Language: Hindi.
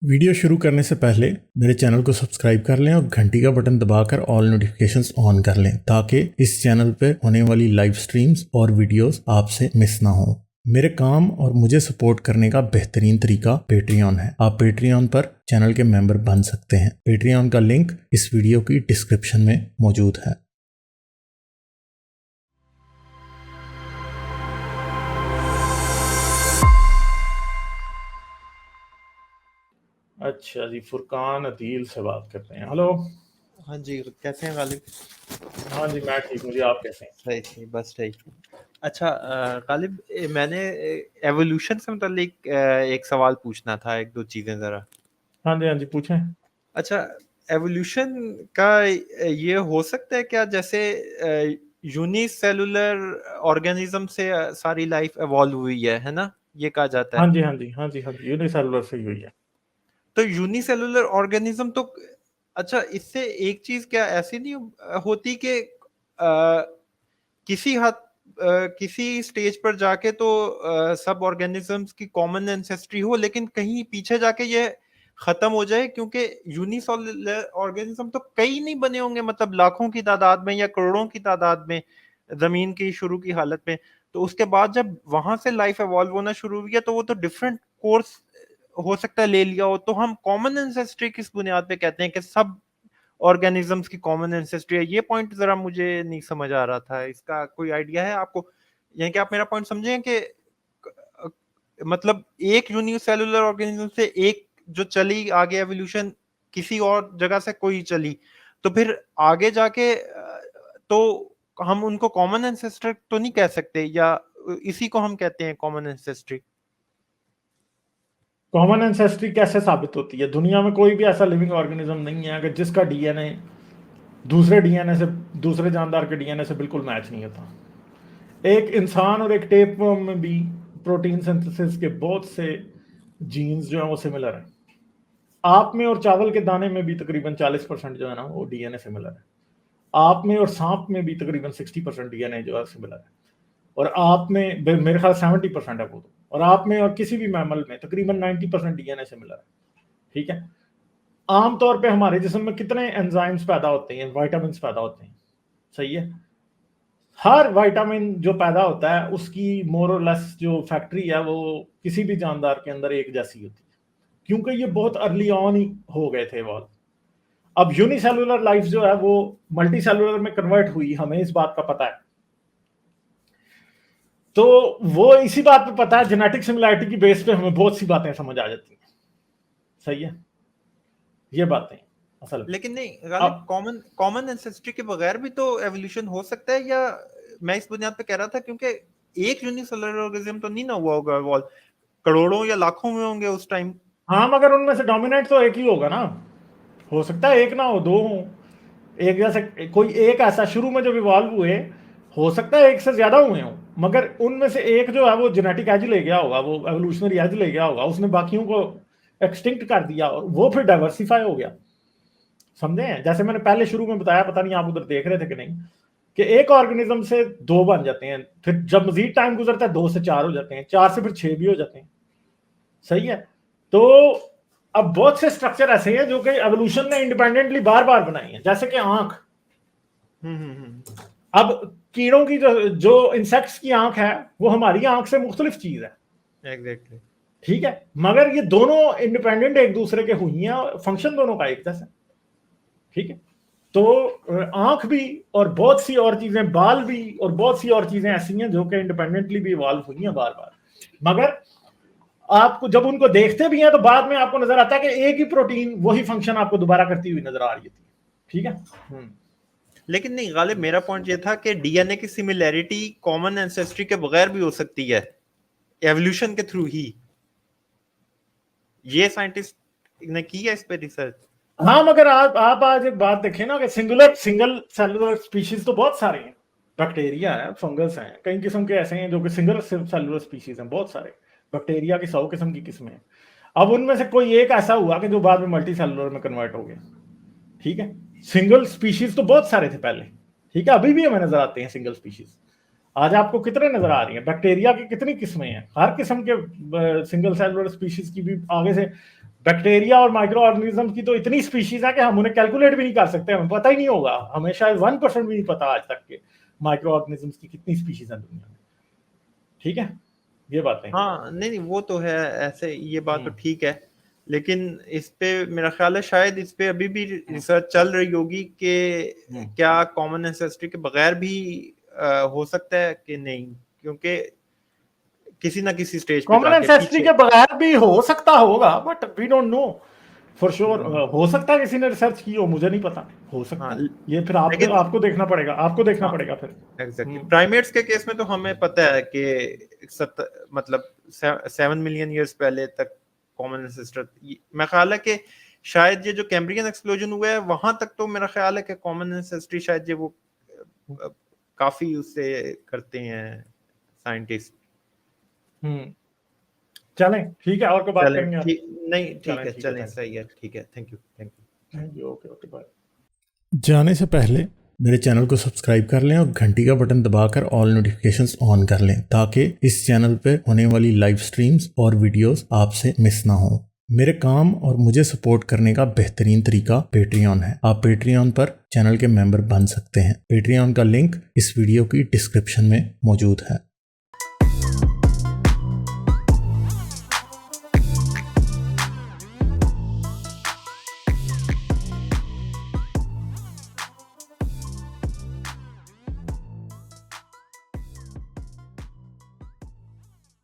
वीडियो शुरू करने से पहले मेरे चैनल को सब्सक्राइब कर लें और घंटी का बटन दबाकर ऑल नोटिफिकेशंस ऑन कर लें ताकि इस चैनल पर होने वाली लाइव स्ट्रीम्स और वीडियोस आपसे मिस ना हो। मेरे काम और मुझे सपोर्ट करने का बेहतरीन तरीका पेट्रियन है। आप पेट्रियन पर चैनल के मेंबर बन सकते हैं। पेट्रियन का लिंक इस वीडियो की डिस्क्रिप्शन में मौजूद है। अच्छा जी, फुरकान अदील से बात करते हैं। हेलो। हाँ जी, कैसे हैं गालिब? हाँ जी, मैं ठीक हूँ जी, आप कैसे हैं? सही, बस सही। अच्छा गालिब, मैंने एवोल्यूशन से मुतालिक एक सवाल पूछना था, 1-2 चीज़ें ज़रा। हाँ जी, पूछें। अच्छा, एवोल्यूशन का ये हो सकता है क्या, जैसे यूनिसेलुलर ऑर्गेनिज्म से सारी लाइफ इवॉल्व हुई है ना? ये कहा जाता है। हाँ जी, यूनिसेलुलर से ही हुई है। तो यूनिसेलुलर ऑर्गेनिज्म तो अच्छा, इससे एक चीज़ क्या ऐसी नहीं होती कि किसी हद किसी स्टेज पर जाके तो सब ऑर्गेनिजम्स की कॉमन एंसेस्ट्री हो, लेकिन कहीं पीछे जाके ये खत्म हो जाए, क्योंकि यूनिसेलुलर ऑर्गेनिज्म तो कई नहीं बने होंगे, मतलब लाखों की तादाद में या करोड़ों की तादाद में जमीन की शुरू की हालत में। तो उसके बाद जब वहां से लाइफ एवॉल्व होना शुरू हुई है, तो वो तो डिफरेंट कोर्स हो सकता है ले लिया हो। तो हम कॉमन एंसेस्ट्री किस बुनियाद पे कहते हैं कि सब ऑर्गेनिजम्स की कॉमन एंसेस्ट्री है? ये पॉइंट जरा मुझे नहीं समझ आ रहा था, इसका कोई आइडिया है आपको? यानी कि आप मेरा पॉइंट समझे कि मतलब एक यूनिसेलुलर ऑर्गेनिज्म से एक जो चली आगे एवोल्यूशन, किसी और जगह से कोई चली, तो फिर आगे जाके तो हम उनको कॉमन एंसेस्टर तो नहीं कह सकते, या इसी को हम कहते हैं कॉमन एंसेस्ट्री? कॉमन एंसेस्ट्री कैसे साबित होती है? दुनिया में कोई भी ऐसा लिविंग ऑर्गेनिज्म नहीं है कि जिसका डीएनए दूसरे डीएनए से, दूसरे जानदार के डीएनए से बिल्कुल मैच नहीं होता। एक इंसान और एक टेपवर्म में भी प्रोटीन सिंथेसिस के बहुत से जीन्स जो है वो सिमिलर हैं। आप में और चावल के दाने में भी तकरीबन 40% जो है ना वो डीएनए सिमिलर है। आप में और सांप में भी तकरीबन 60% डीएनए जो है सिमिलर है। और आप में मेरे ख्याल 70% है वो तो। और आप में और किसी भी मैमल में तकरीबन 90% डीएनए सिमिलर है। ठीक है। आमतौर पे हमारे जिस्म में कितने एंजाइम्स पैदा होते हैं, विटामिन पैदा होते हैं? सही है। हर विटामिन जो पैदा होता है उसकी मोर और लेस जो फैक्ट्री है वो किसी भी जानदार के अंदर एक जैसी होती है, क्योंकि ये बहुत अर्ली ऑन ही हो गए थे इवॉल्व। अब यूनिसेलुलर लाइफ जो है वो मल्टी सेलुलर में कन्वर्ट हुई, हमें इस बात का पता है। तो वो इसी बात पे पता है, जेनेटिक सिमिलैरिटी की बेस पे हमें बहुत सी बातें समझ आ जाती हैं। सही है, ये बातें असल। लेकिन नहीं गालिब, अब कॉमन एंसेस्ट्री के बगैर भी तो एवोल्यूशन हो सकता है, या मैं इस बुनियाद पे कह रहा था क्योंकि एक यूनिसेलुलर ऑर्गेनिज्म तो नहीं ना हुआ होगा evolve, करोड़ों या लाखों में होंगे उस टाइम। हाँ, मगर उनमें से डोमिनेंट तो एक ही होगा ना। हो सकता है एक ना हो, दो हो। एक जैसे कोई एक ऐसा शुरू में जब इवॉल्व हुए, हो सकता है एक से ज्यादा हुए हों, मगर उनमें से एक जो है वो जेनेटिक एज ले गया होगा, वो एवोल्यूशनरी एज ले गया होगा, उसने बाकियों को एक्सटिंक्ट कर दिया और वो फिर डाइवर्सिफाई हो गया। समझे हैं? जैसे मैंने पहले शुरू में बताया, पता नहीं आप उधर देख रहे थे कि नहीं, कि एक ऑर्गेनिज्म से दो बन जाते हैं, फिर जब मजीद टाइम गुजरता है दो से चार हो जाते हैं, चार से फिर छह भी हो जाते हैं। सही है। तो अब बहुत से स्ट्रक्चर ऐसे हैं जो कि एवोल्यूशन ने इंडिपेंडेंटली बार बार बनाई हैं, जैसे कि आंख। अब कीड़ों की जो इंसेक्ट्स की आंख है वो हमारी आंख से मुख्तलिफ चीज है। एग्जैक्टली। ठीक है, मगर ये दोनों इंडिपेंडेंट एक दूसरे के हुई हैं, फंक्शन दोनों का एक जैसा। ठीक है। तो आंख भी और बहुत सी और चीजें, बाल भी और बहुत सी और चीजें ऐसी हैं जो कि इंडिपेंडेंटली भी इवॉल्व हुई हैं बार बार। मगर आपको जब उनको देखते भी हैं तो बाद में आपको नजर आता है कि एक ही प्रोटीन वही फंक्शन आपको दोबारा करती हुई नजर आ रही थी। ठीक है। लेकिन नहीं गालिब, मेरा पॉइंट ये था कि डीएनए की सिमिलैरिटी कॉमन एंसेस्ट्री के बगैर भी हो सकती है, एवोल्यूशन के थ्रू ही। ये साइंटिस्ट ने की है इस पे रिसर्च। हाँ, मगर आप आज एक बात देखें ना कि सिंगल सेलुलर स्पीशीज तो बहुत सारे हैं। बैक्टीरिया है, फंगस हैं, कई किस्म के ऐसे हैं जो कि सिंगल सेलुलर स्पीशीज हैं, बहुत सारे। बैक्टीरिया की 100 किस्म की किस्में हैं। अब उनमें से कोई एक ऐसा हुआ कि जो बाद में मल्टी सेलुलर में कन्वर्ट हो गया। ठीक है। सिंगल स्पीशीज तो बहुत सारे थे पहले। ठीक है, अभी भी हमें नजर आते हैं सिंगल स्पीशीज। आज आपको कितने नजर आ रही हैं? बैक्टीरिया की कितनी किस्में हैं? हर किस्म के सिंगल सेलुलर स्पीशीज की भी आगे से बैक्टीरिया और माइक्रो ऑर्गेनिज्म की तो इतनी स्पीशीज है कि हम उन्हें कैलकुलेट भी नहीं कर सकते, हमें पता ही नहीं होगा, हमें शायद 1% भी नहीं पता आज तक के माइक्रो ऑर्गेनिज्म्स की कितनी स्पीशीज हैं दुनिया में। ठीक है, ये बातें। हाँ नहीं वो तो है, ऐसे ये बात तो ठीक है, लेकिन इस पे मेरा ख्याल है शायद इस पे अभी भी रिसर्च चल रही होगी कि क्या कॉमन एंसेस्ट्री के बगैर भी हो सकता है कि नहीं, क्योंकि किसी ना किसी स्टेज पे कॉमन जाके एंसेस्ट्री पीछे के बगैर भी हो सकता होगा, but we don't know for sure. हो सकता है किसी ने रिसर्च की हो, मुझे नहीं पता, हो सकता हाँ है। ये फिर आपको लेकिन आपको देखना पड़ेगा, आपको देखना हाँ पड़ेगा फिर। एग्जैक्टली प्राइमेट्स के केस में तो हमें पता है कि मतलब 7 मिलियन ईयर्स पहले तक कॉमन एंसेस्टर, मैं ख्याल है कि शायद ये जो कैम्ब्रियन एक्सप्लोजन हुआ है वहां तक तो मेरा ख्याल है कि कॉमन एंसेस्ट्री शायद ये वो काफी उससे करते हैं साइंटिस्ट। चलें, ठीक है, और को बात चलें करेंगे आप। ठीक, नहीं ठीक चलें, है, ठीक है, चलें सही है, ठीक है, thank you thank you, okay okay, bye. जाने से पहले मेरे चैनल को सब्सक्राइब कर लें और घंटी का बटन दबाकर ऑल नोटिफिकेशंस ऑन कर लें ताकि इस चैनल पर होने वाली लाइव स्ट्रीम्स और वीडियोस आपसे मिस ना हो। मेरे काम और मुझे सपोर्ट करने का बेहतरीन तरीका पेट्रियन है। आप पेट्रियन पर चैनल के मेंबर बन सकते हैं। पेट्रियन का लिंक इस वीडियो की डिस्क्रिप्शन में मौजूद है।